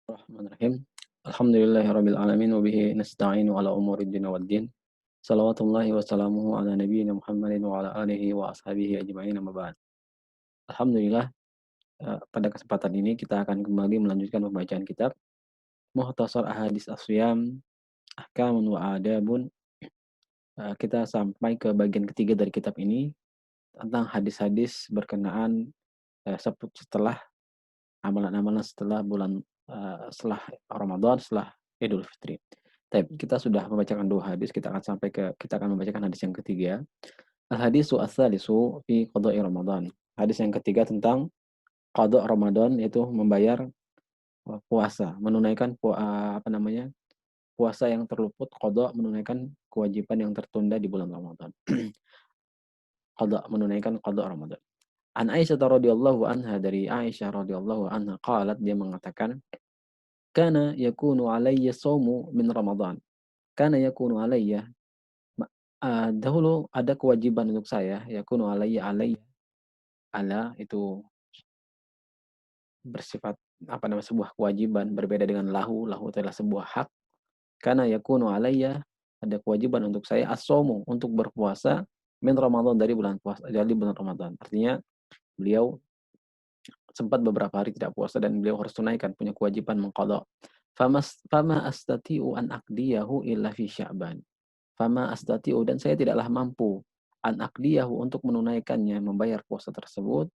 Bismillahirrahmanirrahim. Alhamdulillahirabbil alamin wa bihi nasta'inu ala umuri dunya waddin. Shalawatullahi wa salamuhu ala nabiyyina Muhammadin wa ala alihi wa ashabihi ajma'in amma ba'd. Alhamdulillah, pada kesempatan ini kita akan kembali melanjutkan pembacaan kitab Mukhtasar Ahadits Ash-Shiyam Ahkamun wa Adabun. Kita sampai ke bagian ketiga dari kitab ini tentang hadis-hadis berkenaan setelah amalan-amalan setelah setelah Ramadan, setelah Idul Fitri. Kita sudah membacakan 2 hadis, kita akan membacakan hadis yang ketiga. Al-hadisu ats-tsalisu fi qada'i Ramadan. Hadis yang ketiga tentang qada' Ramadan, yaitu membayar puasa, menunaikan puasa yang terluput, qada' menunaikan kewajiban yang tertunda di bulan Ramadan. Menunaikan qada' Ramadan. An Aisyah radhiyallahu anha, dari Aisyah radhiyallahu anha qalat, dia mengatakan, kana yakunu alayya shaumu min Ramadan. Kana yakunu alayya, dahulu ada kewajiban untuk saya, yakunu alayya, ala itu bersifat sebuah kewajiban, berbeda dengan lahu itu adalah sebuah hak. Kana yakunu alayya, ada kewajiban untuk saya, as-shaumu, untuk berpuasa, min Ramadan, dari bulan Ramadan. Artinya beliau sempat beberapa hari tidak puasa dan beliau harus tunaikan, punya kewajiban mengqadha. Fama astati'u an aqdiyahu illa fi Sya'ban. Fama astati'u, dan saya tidaklah mampu, an aqdiyahu, untuk menunaikannya, membayar puasa tersebut,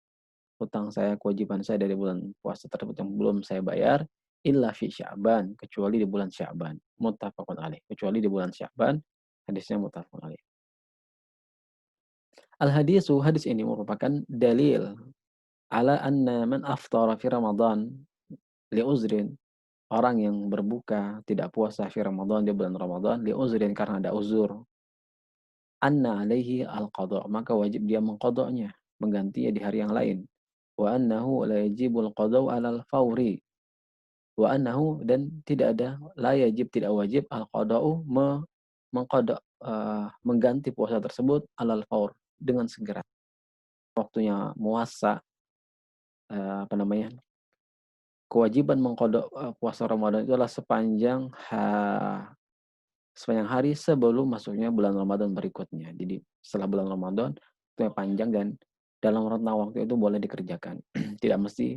hutang saya, kewajiban saya dari bulan puasa tersebut yang belum saya bayar, illa fi Sya'ban, kecuali di bulan Sya'ban. Muttafaqun alaih, kecuali di bulan Sya'ban. Hadisnya muttafaqun alaih. Al-hadisu, hadis ini merupakan dalil ala anna man aftara fi Ramadan li uzrin, orang yang berbuka tidak puasa fi Ramadan, di bulan Ramadan, li uzrin, karena ada uzur, anna alaihi al-qada', maka wajib dia mengqadanya, menggantinya di hari yang lain. Wa annahu la yajibul qada'u 'alal fauri. Wa annahu, dan tidak ada, la yajib, tidak wajib, al-qada'u, mengqada', mengganti puasa tersebut, 'alal faur, dengan segera. Waktunya muasa, apa namanya, kewajiban mengqada' puasa Ramadan itu adalah sepanjang hari sebelum masuknya bulan Ramadan berikutnya. Jadi setelah bulan Ramadan itu yang panjang, dan dalam rentang waktu itu boleh dikerjakan. Tidak mesti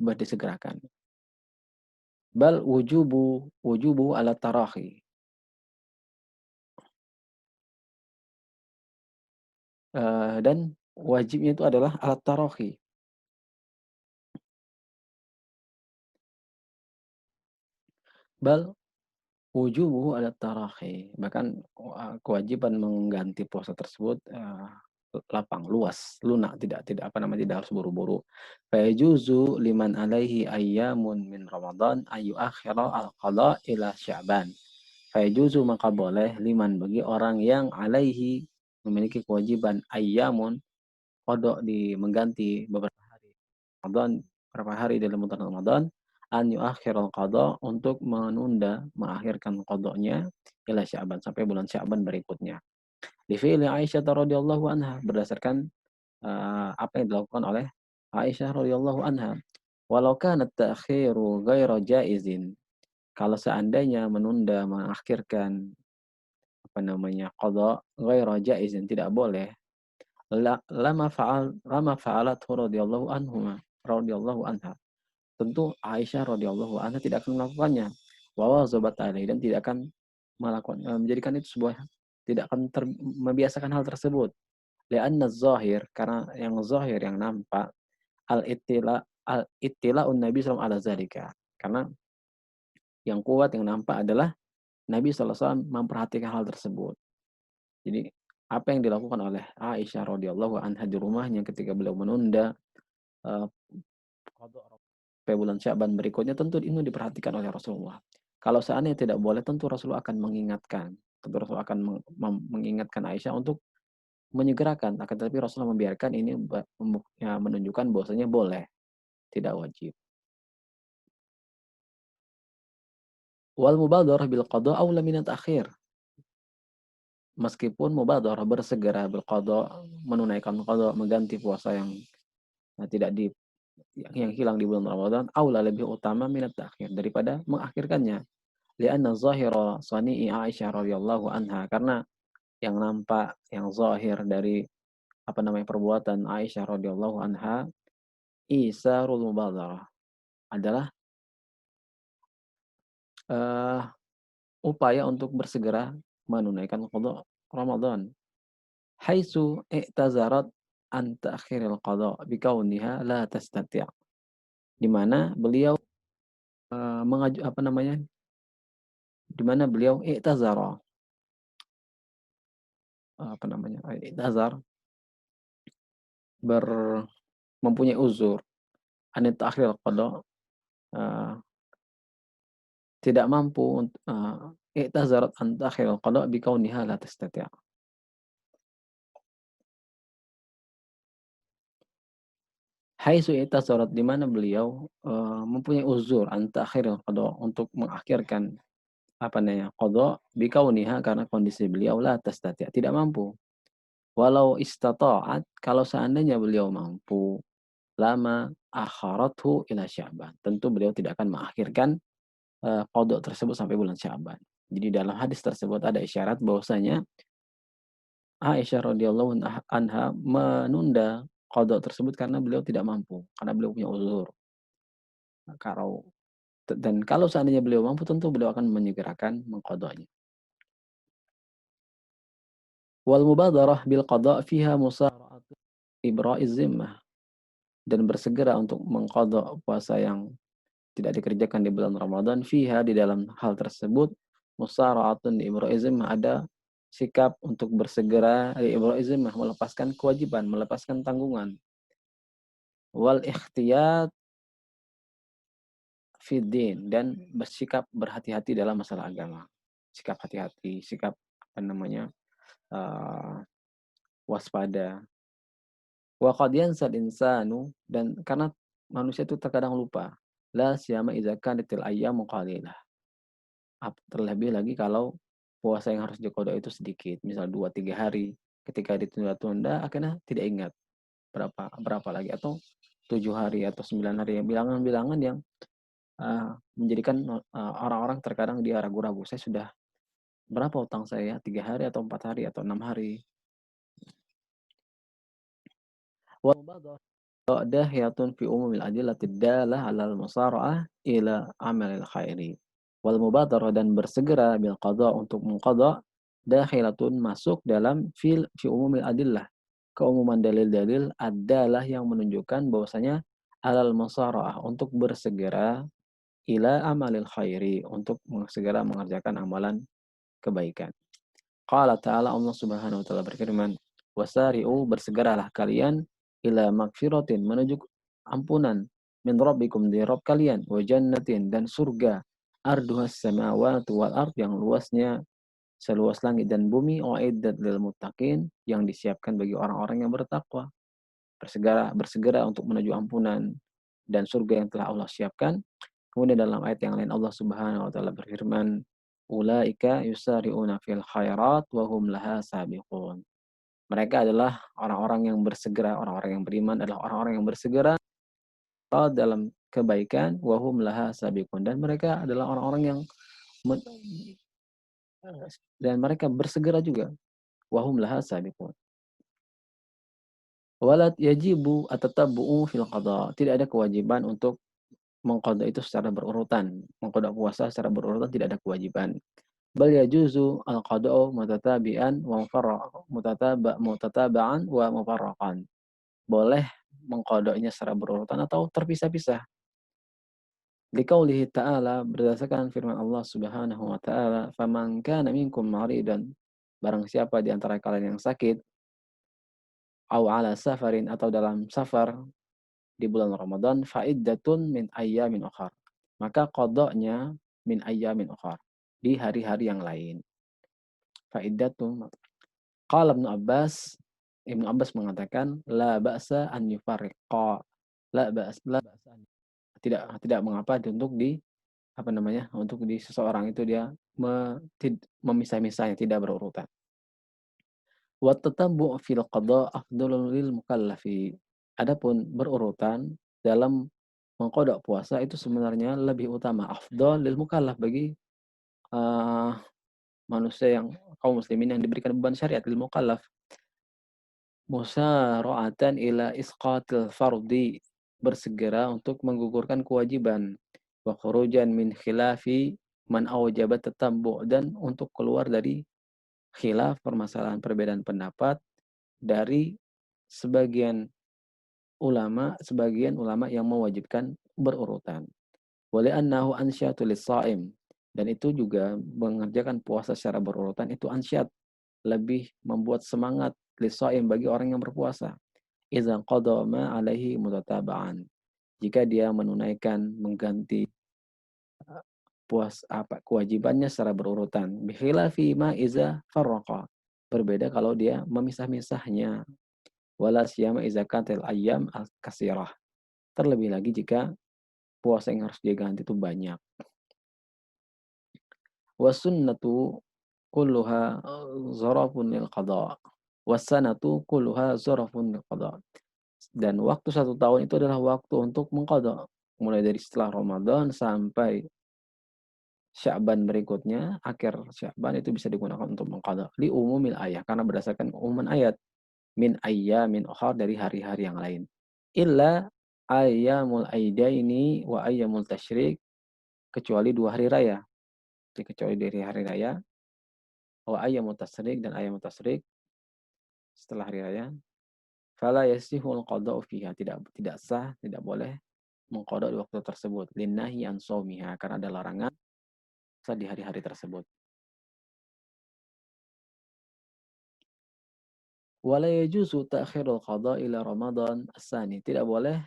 disegerakan. Bal wujubu ala tarahi. Dan wajibnya itu adalah ala tarahi. Bal wujubuhu ala tarahi. Bahkan kewajiban mengganti puasa tersebut lapang, luas, lunak, tidak harus buru-buru. Fa yajuzu liman alaihi ayyamun min Ramadan ayu akhira al-qada ila Sya'ban. Fa yajuzu, maka boleh, liman, bagi orang yang alaihi, memiliki kewajiban, ayyamun, qada, mengganti beberapa hari Ramadan, beberapa hari dalam bulan Ramadan, an yuakhirul qada, untuk mengakhirkan qadanya, ila Sya'ban, sampai bulan Sya'ban berikutnya. Li fi'li Aisyah radhiyallahu anha, berdasarkan apa yang dilakukan oleh Aisyah radhiyallahu anha. Walau kana ta'khiru ghaira jaizin, kalau seandainya mengakhirkan qada ghaira jaizin, tidak boleh, lama fa'alathu radhiyallahu anha. Tentu Aisyah radhiyallahu anha tidak akan melakukannya. Wa wazabat alaihi, dan tidak akan menjadikan itu sebuah, tidak akan membiasakan hal tersebut. Li'anna zahir, karena yang zahir, yang nampak, al-ittila'un Nabi sallallahu alaihi wasallam ala zalika. Karena yang kuat, yang nampak adalah Nabi sallallahu alaihi wasallam memperhatikan hal tersebut. Jadi apa yang dilakukan oleh Aisyah radhiyallahu anha di rumahnya ketika beliau menunda uh, sampai bulan Sya'ban berikutnya, tentu ini diperhatikan oleh Rasulullah. Kalau seandainya tidak boleh, tentu Rasulullah akan mengingatkan. Tentu Rasulullah akan mengingatkan Aisyah untuk menyegerakan. Akan tetapi Rasulullah membiarkan ini, menunjukkan bahwasanya boleh, tidak wajib. Wal mubadarah bil qada aula min at-ta'khir. Meskipun mubadarah, bersegera, bil qada, menunaikan qada, mengganti puasa yang tidak yang hilang di bulan Ramadan aula lebih utama minat ta'khir daripada mengakhirkannya. Lianna zahira sani'i Aisyah radhiyallahu anha karena yang nampak, yang zahir dari apa namanya perbuatan Aisyah radhiyallahu anha isarul mubadharah adalah eh, upaya untuk bersegera menunaikan qada Ramadan. Haitsu i'tazarat an ta'khiril qada bikauniha la tastati'. Di mana beliau apa namanya? Di mana beliau i'tazara apa namanya? I'tazar ber mempunyai uzur an ta'khiril qada eh, tidak mampu i'tazarat an ta'khiril qada bikauniha la tastati'. Haitsu i'tazarat di mana beliau mempunyai uzur an ta'khiril qada untuk mengakhirkan apa namanya, qada bikauniha karena kondisi beliau la tastati' tidak mampu. Walau istata'at kalau seandainya beliau mampu, lama akharathu ila Sya'ban. Tentu beliau tidak akan mengakhirkan qada tersebut sampai bulan Sya'ban. Jadi dalam hadis tersebut ada isyarat bahwasanya Aisyah radhiyallahu anha menunda qada tersebut karena beliau tidak mampu, karena beliau punya uzur. Kalau dan kalau seandainya beliau mampu tentu beliau akan menyegerakan mengqadanya. Wal mubadarah bil qada fiha musara'atu ibra'iz zimmah dan bersegera untuk mengqada puasa yang tidak dikerjakan di bulan Ramadan fiha di dalam hal tersebut musara'atun ibra'iz zimmah ada sikap untuk bersegera ibra'iz zimmah melepaskan kewajiban, melepaskan tanggungan. Wal ikhtiyat fiddin dan bersikap berhati-hati dalam masalah agama. Sikap hati-hati, sikap apa namanya? Waspada. Wa qad yansal insanu dan karena manusia itu terkadang lupa. La siyama idza kanatil ayyamu qalilah. Terlebih lagi kalau puasa yang harus diqada itu sedikit, misal 2 3 hari. Ketika ditunda-tunda akhirnya tidak ingat berapa berapa lagi atau 7 hari atau 9 hari. Bilangan-bilangan yang menjadikan orang-orang terkadang dia ragu-ragu. Saya sudah berapa utang saya? 3 hari atau 4 hari atau 6 hari. Wal dahiyatun fi umumil adillati dalah 'alal musara'ah ila amalil khairi. Wal mubadarah dan bersegera bil qada untuk mengqada dakhilatun masuk dalam fi umumil adillah. Keumuman dalil-dalil adalah yang menunjukkan bahwasanya 'alal musara'ah untuk bersegera ila amalil khairi untuk segera mengerjakan amalan kebaikan. Qala ta'ala Allah Subhanahu wa taala berfirman, "Wasari'u bersegeralah kalian ila magfiratin menuju ampunan min rabbikum dari Rabb kalian wa jannatin dan surga arduhas samawati wal ard yang luasnya seluas langit dan bumi uiddat lil muttaqin yang disiapkan bagi orang-orang yang bertakwa." Bersegera untuk menuju ampunan dan surga yang telah Allah siapkan. Kemudian dalam ayat yang lain Allah Subhanahu wa taala berfirman, "Ulaika yusari'una fil khairat wa hum laha sabiqun." Mereka adalah orang-orang yang bersegera, orang-orang yang beriman adalah orang-orang yang bersegera dalam kebaikan wa hum laha sabiqun dan mereka adalah orang-orang yang dan mereka bersegera juga wa hum laha sabiqun. Walat yajibu at-tatabbu'u fil qada. Tidak ada kewajiban untuk mengqada itu secara berurutan. Mengqada puasa secara berurutan tidak ada kewajiban. Bal yajuzu al-qada'u mutatabi'an wa mutataba'an wa mufarraqan. Boleh mengqadanya secara berurutan atau terpisah-pisah. Liqaulihi ta'ala berdasarkan firman Allah Subhanahu wa taala, "Faman kana minkum maridan." Barang siapa di antara kalian yang sakit, au ala safarin atau dalam safar di bulan Ramadan, fa'iddatun min ayyamin ukhar. Maka qadanya min ayyamin ukhar. Di hari-hari yang lain. Fa'iddatun. Qala Ibnu Abbas mengatakan, la ba'sa an yufarriqa. La ba'sa tidak mengapa untuk di apa namanya? Untuk di seseorang itu dia memisah-misahnya tidak berurutan. Wa tatabbu' fil qada afdalul lil mukallafi. Adapun berurutan dalam mengqada puasa itu sebenarnya lebih utama, afdal lil mukallaf bagi, eee, manusia yang kaum muslimin yang diberikan beban syariat, lil mukallaf. Musara'atan ila isqatil fardi, bersegera untuk menggugurkan kewajiban. Wa khurujan min khilafi man awjaba tatabbu', dan untuk keluar dari khilaf, permasalahan perbedaan pendapat dari sebagian ulama yang mewajibkan berurutan. Wa li'annahu ansyatu lis-shaim, dan itu juga mengerjakan puasa secara berurutan itu ansyat, lebih membuat semangat lis-shaim bagi orang yang berpuasa. Idza qada ma alaihi mutataba'an, jika dia menunaikan mengganti kewajibannya secara berurutan. Bi khilafi ma iza farraqa, berbeda kalau dia memisah-misahnya. Wala siyama iza kantil ayyam al kasirah, terlebih lagi jika puasa yang harus dia ganti itu banyak. Wasunnatu kulluha zarafun lil qada. Wassanatu kulluha zarafun lil qada. Dan waktu 1 tahun itu adalah waktu untuk mengqada. Mulai dari setelah Ramadan sampai Sya'ban berikutnya, akhir Sya'ban itu bisa digunakan untuk mengqada. Li umumil ayah, karena berdasarkan umuman ayat. Min ayyamin ukhar, dari hari-hari yang lain. Illa ayyamul aidaini wa ayyamul tasyrik, kecuali 2 hari raya. Jadi kecuali dari hari raya, wa ayyamut tasyrik, dan ayyamut tasyrik setelah hari raya. Fala yasihul qada'u fiha, tidak sah, tidak boleh mengqada di waktu tersebut. Linnahi an shaumiha, karena ada larangan di hari-hari tersebut. Wala yajuzu ta'khirul qada ila Ramadan as-sani, tidak boleh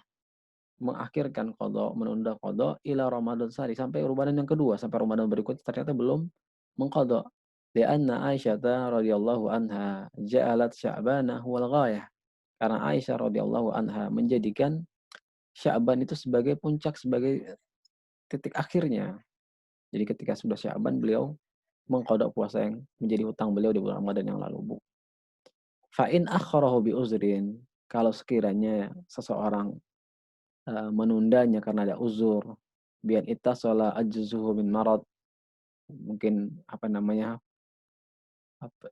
mengakhirkan qada, menunda qada ila Ramadan sani, sampai Ramadan yang kedua, sampai Ramadan berikutnya ternyata belum mengqada. Lianna Aisyah radhiyallahu anha ja'alat Sya'bana huwal ghayah. Karena Aisyah radhiyallahu anha menjadikan Sya'ban itu sebagai puncak, sebagai titik akhirnya. Jadi ketika sudah Sya'ban, beliau mengqada puasa yang menjadi hutang beliau di bulan Ramadan yang lalu, Bu. Fa in akharahu bi uzrin, kalau sekiranya seseorang menundanya karena ada uzur, biar ittasala ajzuhu min marad, mungkin apa namanya, apa,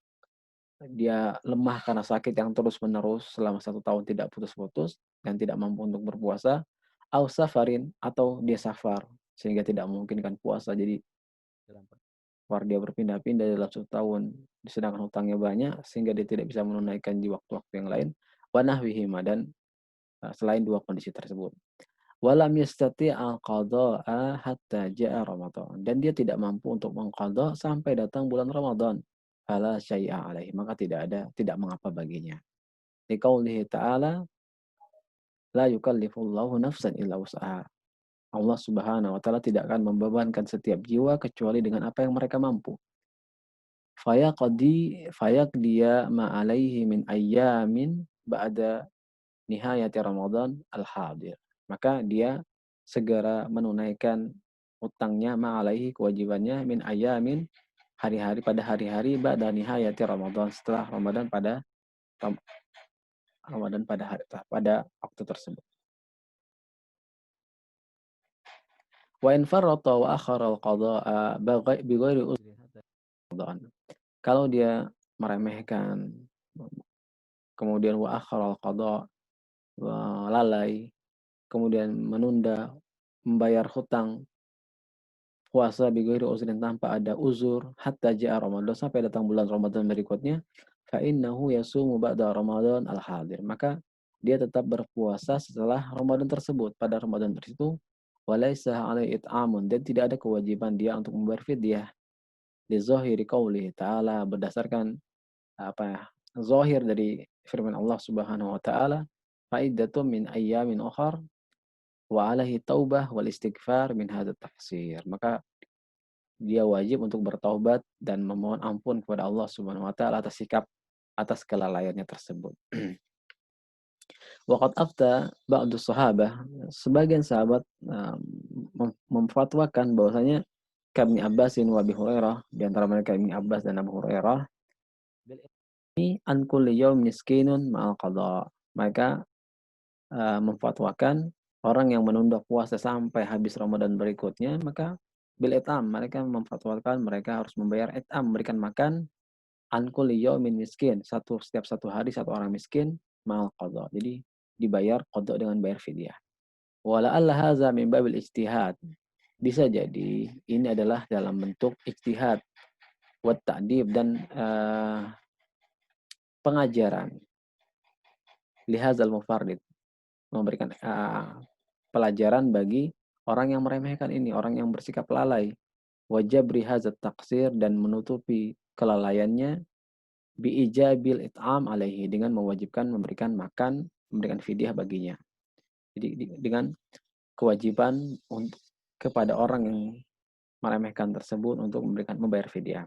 dia lemah karena sakit yang terus-menerus selama 1 tahun tidak putus-putus dan tidak mampu untuk berpuasa, au safarin, atau dia safar sehingga tidak memungkinkan puasa. Jadi safar dia berpindah-pindah dalam 1 tahun, sedangkan hutangnya banyak sehingga dia tidak bisa menunaikan di waktu-waktu yang lain. Wa nahwihima, dan selain 2 kondisi tersebut. Walam yastati'a qada'a hatta ja'a Ramadan, dan dia tidak mampu untuk mengqada sampai datang bulan Ramadan. Fala syai'a alaihi, maka tidak mengapa baginya. Liqaulihi ta'ala, la yukallifullahu nafsan illa wus'aha. Allah Subhanahu wa taala tidak akan membebankan setiap jiwa kecuali dengan apa yang mereka mampu. Fayaqdiya ma alaihi min ayyamin ba'da nihayati Ramadan al-hadir. Maka dia segera menunaikan utangnya, ma'alaihi, kewajibannya, min ayamin, hari-hari, pada hari-hari ba'da nihayati Ramadan, setelah Ramadan, pada Ramadan pada waktu tersebut. Wa in farrata wa akhara al-qada'a bighairi uzrin Ramadan. Kalau dia meremehkan, kemudian wa akhara al-qada', lalai, kemudian menunda membayar hutang puasa bighairi uzrin, tanpa ada uzur, hatta ja'a Ramadan, sampai datang bulan Ramadan berikutnya, fa innahu yasumu ba'da Ramadan al-hadir. Maka dia tetap berpuasa setelah Ramadan tersebut, pada Ramadan tersebut. Walaisa 'alaihi it'amun, dan tidak ada kewajiban dia untuk membayar fidyah. Li zahiri qoulihi ta'ala, berdasarkan apa ya, zahir dari firman Allah Subhanahu wa taala, fa iddatum min ayyamin ukhar wa 'alaihi taubah wal istighfar min hadzal taqsir. Maka dia wajib untuk bertaubat dan memohon ampun kepada Allah Subhanahu wa taala atas kelalaiannya tersebut. Waqad afta ba'du sahabah, sebagian sahabat memfatwakan bahwasanya Ibnu Abbasin wa Abi Hurairah, di antara mereka Ibnu Abbas dan Abu Hurairah, ini an kulli yaum miskinun ma'al qada. Mereka memfatwakan orang yang menunda puasa sampai habis Ramadan berikutnya, maka bil it'am, mereka memfatwakan mereka harus membayar it'am, memberikan makan an kulli yaumin miskin, setiap satu hari satu orang miskin ma'al qadha. Jadi dibayar qadha dengan bayar fidyah. Wa la'alla hadza min babil ijtihad. Bisa jadi ini adalah dalam bentuk ijtihad wa ta'dib dan pengajaran lihazal mufarrid, memberikan pelajaran bagi orang yang meremehkan ini, orang yang bersikap lalai. Wajib rihazat taksir dan menutupi kelalaiannya biijabil it'am alaihi dengan mewajibkan memberikan makan, memberikan fidyah baginya. Jadi dengan kewajiban untuk kepada orang yang meremehkan tersebut untuk membayar fidyah.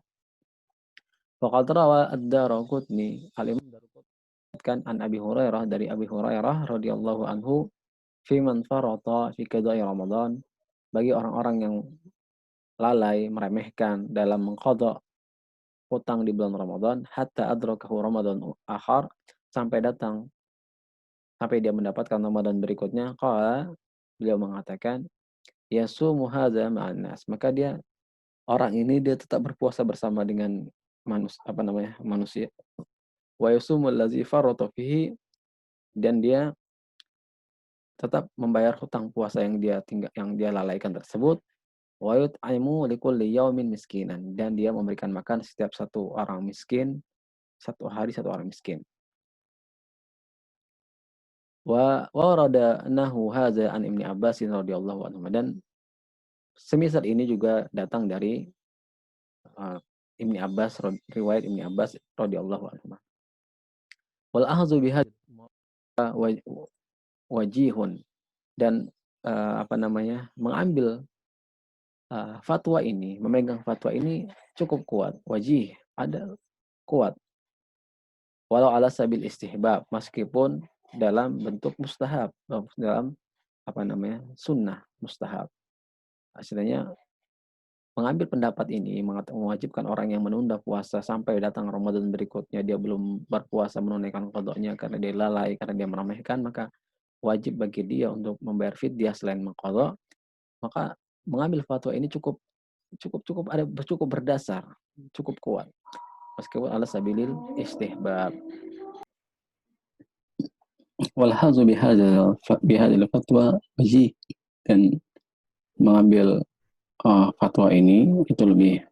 Faqad rawa ad-Daraqutni, Al-Imam Daraqutni an Abi Hurairah, dari Abi Hurairah radhiyallahu anhu, fi man farata fi qada'i Ramadan, bagi orang-orang yang lalai, meremehkan dalam mengqadha hutang di bulan Ramadan, hatta adrakahu Ramadan akhar, sampai dia mendapatkan Ramadan berikutnya. Qala, beliau mengatakan, yasumu hadza ma'an nas, maka orang ini dia tetap berpuasa bersama dengan manusia. Wa yasumul ladzi farata fihi, dan dia tetap membayar hutang puasa yang dia lalaikan tersebut. Wa yut'imu likulli yaumin miskinan, dan dia memberikan makan setiap satu orang miskin, satu hari satu orang miskin. Wa warada nahu hadza an Ibnu Abbas radhiyallahu anhu, dan semisal ini juga datang dari Ibnu Abbas, riwayat Ibnu Abbas radhiyallahu anhu. Wal ahzu bihadz wajihun, dan mengambil fatwa ini, memegang fatwa ini cukup kuat, wajih, ada kuat. Walau ala sabil istihbab, meskipun dalam bentuk mustahab, dalam sunnah mustahab. Istilahnya mengambil pendapat ini mewajibkan orang yang menunda puasa sampai datang Ramadan berikutnya dia belum berpuasa menunaikan qadanya karena dia lalai, karena dia meremehkan, maka wajib bagi dia untuk membayar fidyah selain mengqadha. Maka mengambil fatwa ini cukup berdasar, cukup kuat. Meskipun ala sabilil istihbab. Wal hazu bihadzal fatwa wajih, dan mengambil fatwa ini itu lebih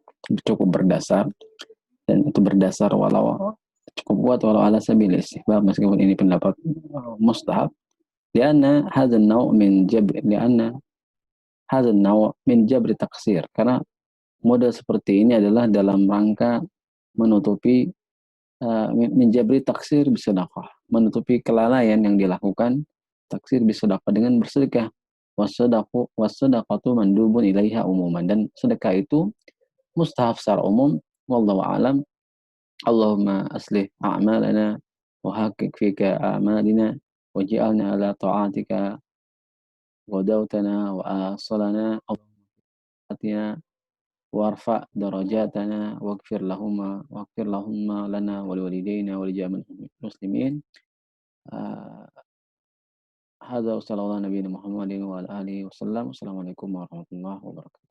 cukup berdasar, dan itu berdasar walau cukup kuat walau ala sabil istihbab, meskipun ini pendapat mustahab. Lianna hadzal naw' min jabri taksir, karena model seperti ini adalah dalam rangka menutupi min jabri taksir bisedekah, menutupi kelalaian yang dilakukan taksir bisedekah dengan bersedekah. Wasadaqatu mandubun ilaiha umuman, dan sedekah itu mustahab secara umum. Wallahu a'lam. Allahumma aslih a'malana wa haqiq fika a'malina waj'alna ala ta'atika ghadawtana wa asalana atina warfa darajatana waghfir lahumma lana wa liwalidayna wa lijami'il muslimin. Hadza wa sallallahu nabiyina Muhammadin wa ala alihi wasallam. Assalamualaikum warahmatullahi wabarakatuh.